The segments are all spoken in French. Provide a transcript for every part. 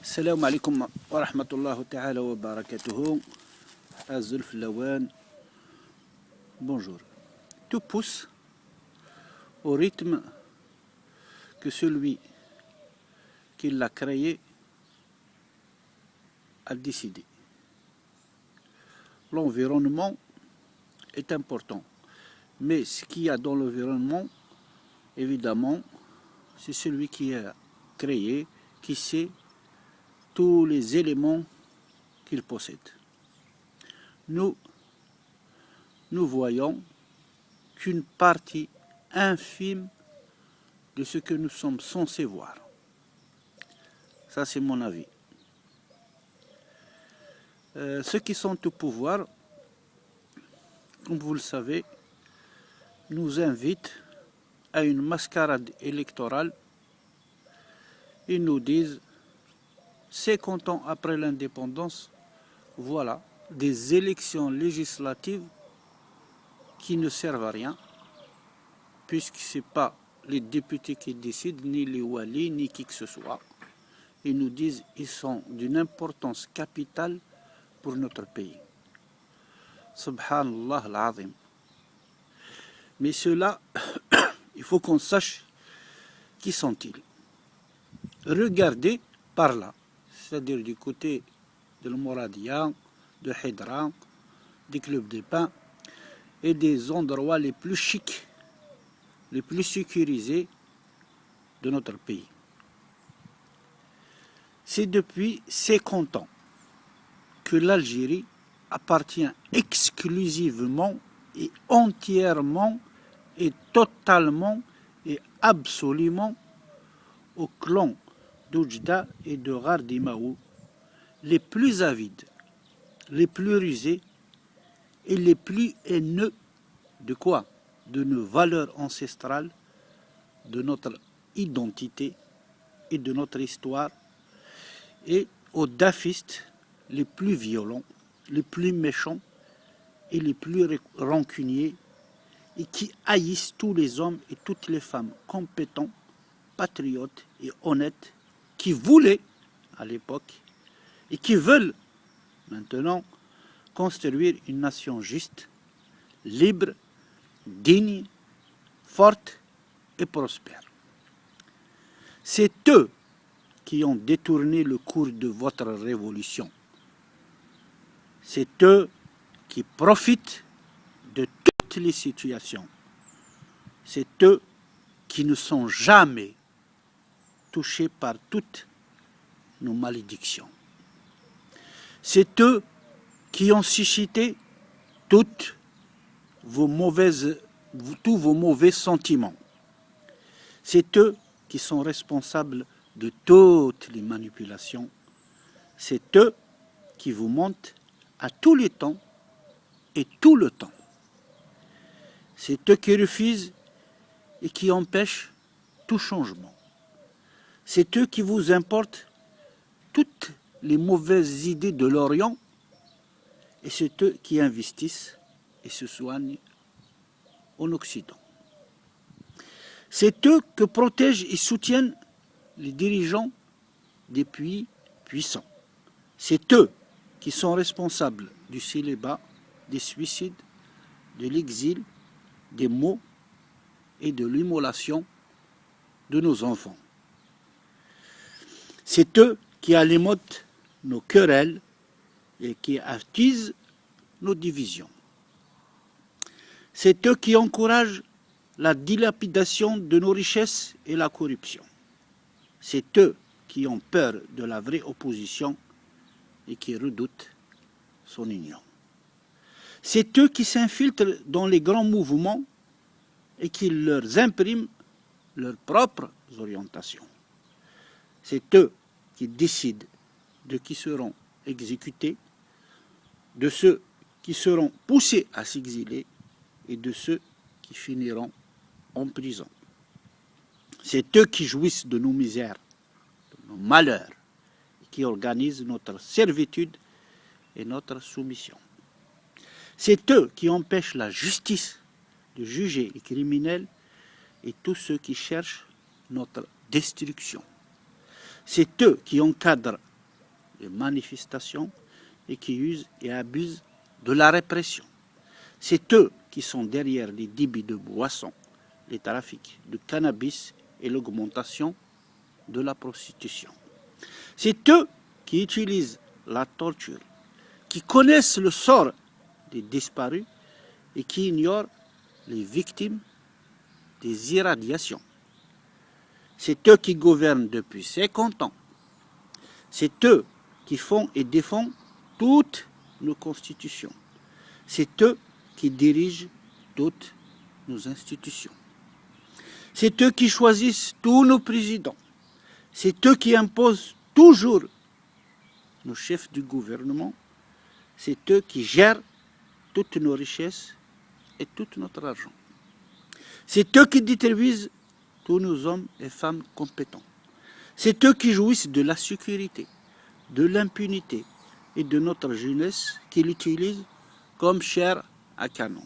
السلام عليكم ورحمة الله تعالى وبركاته. Azulf Lawan, bonjour. Tout pousse au rythme que celui qui l'a créé a décidé. L'environnement est important, mais ce qu'il y a dans l'environnement, évidemment, c'est celui qui a créé, qui sait tous les éléments qu'il possède. Nous voyons qu'une partie infime de ce que nous sommes censés voir. Ça, c'est mon avis. Ceux qui sont au pouvoir, comme vous le savez, nous invitent à une mascarade électorale. Ils nous disent, 50 ans après l'indépendance, voilà, des élections législatives qui ne servent à rien, puisque ce n'est pas les députés qui décident, ni les walis, ni qui que ce soit. Ils nous disent qu'ils sont d'une importance capitale pour notre pays. Subhanallah al-Azim. Mais ceux-là, il faut qu'on sache qui sont-ils. Regardez par là, c'est-à-dire du côté de l'Mouradia, de Hydra, des clubs de pain et des endroits les plus chics, les plus sécurisés de notre pays. C'est depuis 50 ans que l'Algérie appartient exclusivement et entièrement et totalement et absolument au clan d'Oujda et de Gardimaou, les plus avides, les plus rusés et les plus haineux de quoi? De nos valeurs ancestrales, de notre identité et de notre histoire, et aux dafistes les plus violents, les plus méchants et les plus rancuniers, et qui haïssent tous les hommes et toutes les femmes compétents, patriotes et honnêtes, qui voulaient à l'époque et qui veulent maintenant construire une nation juste, libre, digne, forte et prospère. C'est eux qui ont détourné le cours de votre révolution. C'est eux qui profitent de toutes les situations. C'est eux qui ne sont jamais touchés par toutes nos malédictions. C'est eux qui ont suscité tous vos mauvais sentiments. C'est eux qui sont responsables de toutes les manipulations. C'est eux qui vous mentent à tous les temps et tout le temps. C'est eux qui refusent et qui empêchent tout changement. C'est eux qui vous importent toutes les mauvaises idées de l'Orient, et c'est eux qui investissent et se soignent en Occident. C'est eux que protègent et soutiennent les dirigeants des pays puissants. C'est eux qui sont responsables du célibat, des suicides, de l'exil, des maux et de l'immolation de nos enfants. C'est eux qui alimentent nos querelles et qui attisent nos divisions. C'est eux qui encouragent la dilapidation de nos richesses et la corruption. C'est eux qui ont peur de la vraie opposition et qui redoutent son union. C'est eux qui s'infiltrent dans les grands mouvements et qui leur impriment leurs propres orientations. C'est eux qui décident de qui seront exécutés, de ceux qui seront poussés à s'exiler et de ceux qui finiront en prison. C'est eux qui jouissent de nos misères, de nos malheurs, et qui organisent notre servitude et notre soumission. C'est eux qui empêchent la justice de juger les criminels et tous ceux qui cherchent notre destruction. C'est eux qui encadrent les manifestations et qui usent et abusent de la répression. C'est eux qui sont derrière les débits de boissons, les trafics de cannabis et l'augmentation de la prostitution. C'est eux qui utilisent la torture, qui connaissent le sort des disparus et qui ignorent les victimes des irradiations. C'est eux qui gouvernent depuis 50 ans. C'est eux qui font et défendent toutes nos constitutions. C'est eux qui dirigent toutes nos institutions. C'est eux qui choisissent tous nos présidents. C'est eux qui imposent toujours nos chefs du gouvernement. C'est eux qui gèrent toutes nos richesses et tout notre argent. C'est eux qui distribuent tous nos hommes et femmes compétents. C'est eux qui jouissent de la sécurité, de l'impunité et de notre jeunesse qui l'utilisent comme chair à canon.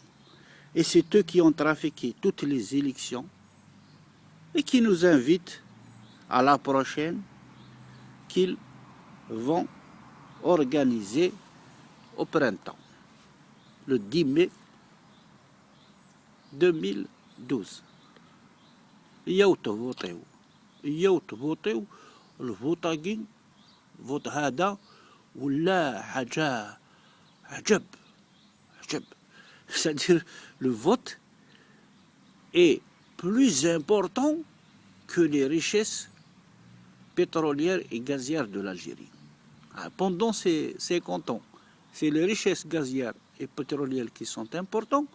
Et c'est eux qui ont trafiqué toutes les élections et qui nous invitent à la prochaine qu'ils vont organiser au printemps, le 10 mai 2012. إياو تفوطيو الفوطاقين فوط هذا ولا حاجة عجب. C'est-à-dire le vote est plus important que les richesses pétrolières et gazières de l'Algérie. Pendant ces 50 ans, c'est les richesses gazières et pétrolières qui sont importantes,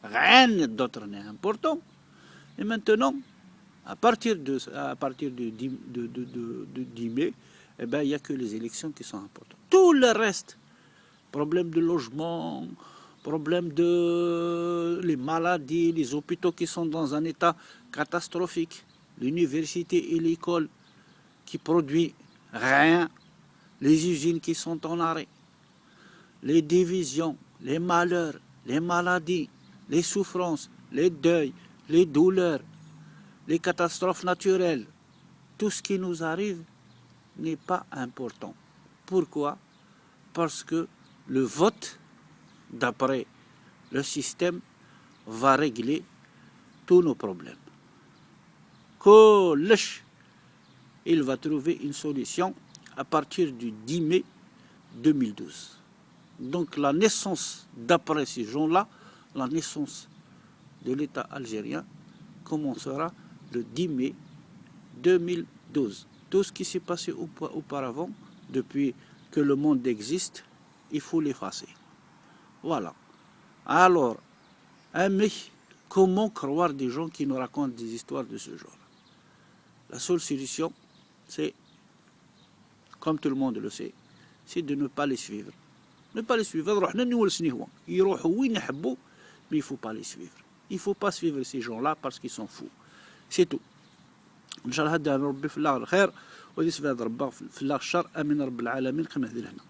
rien d'autre n'est important. Et maintenant, à partir du 10 mai, eh ben, il n'y a que les élections qui sont importantes. Tout le reste, problème de logement, problème de les maladies, les hôpitaux qui sont dans un état catastrophique, l'université et l'école qui produisent rien, les usines qui sont en arrêt, les divisions, les malheurs, les maladies, les souffrances, les deuils, les douleurs, les catastrophes naturelles, tout ce qui nous arrive n'est pas important. Pourquoi? Parce que le vote, d'après le système, va régler tous nos problèmes. Il va trouver une solution à partir du 10 mai 2012. Donc la naissance, d'après ces gens-là, la naissance de l'État algérien commencera le 10 mai 2012. Tout ce qui s'est passé auparavant, depuis que le monde existe, il faut l'effacer. Voilà. Alors, mais comment croire des gens qui nous racontent des histoires de ce genre? La seule solution, c'est, comme tout le monde le sait, c'est de ne pas les suivre. Ne pas les suivre. Mais il ne faut pas les suivre. Il ne faut pas suivre ces gens-là parce qu'ils sont fous. C'est tout. إن شاء الله هذا ربي في الله الخير وديس في هذا ربي في الله الشر آمين رب العالمين كما هذه هنا.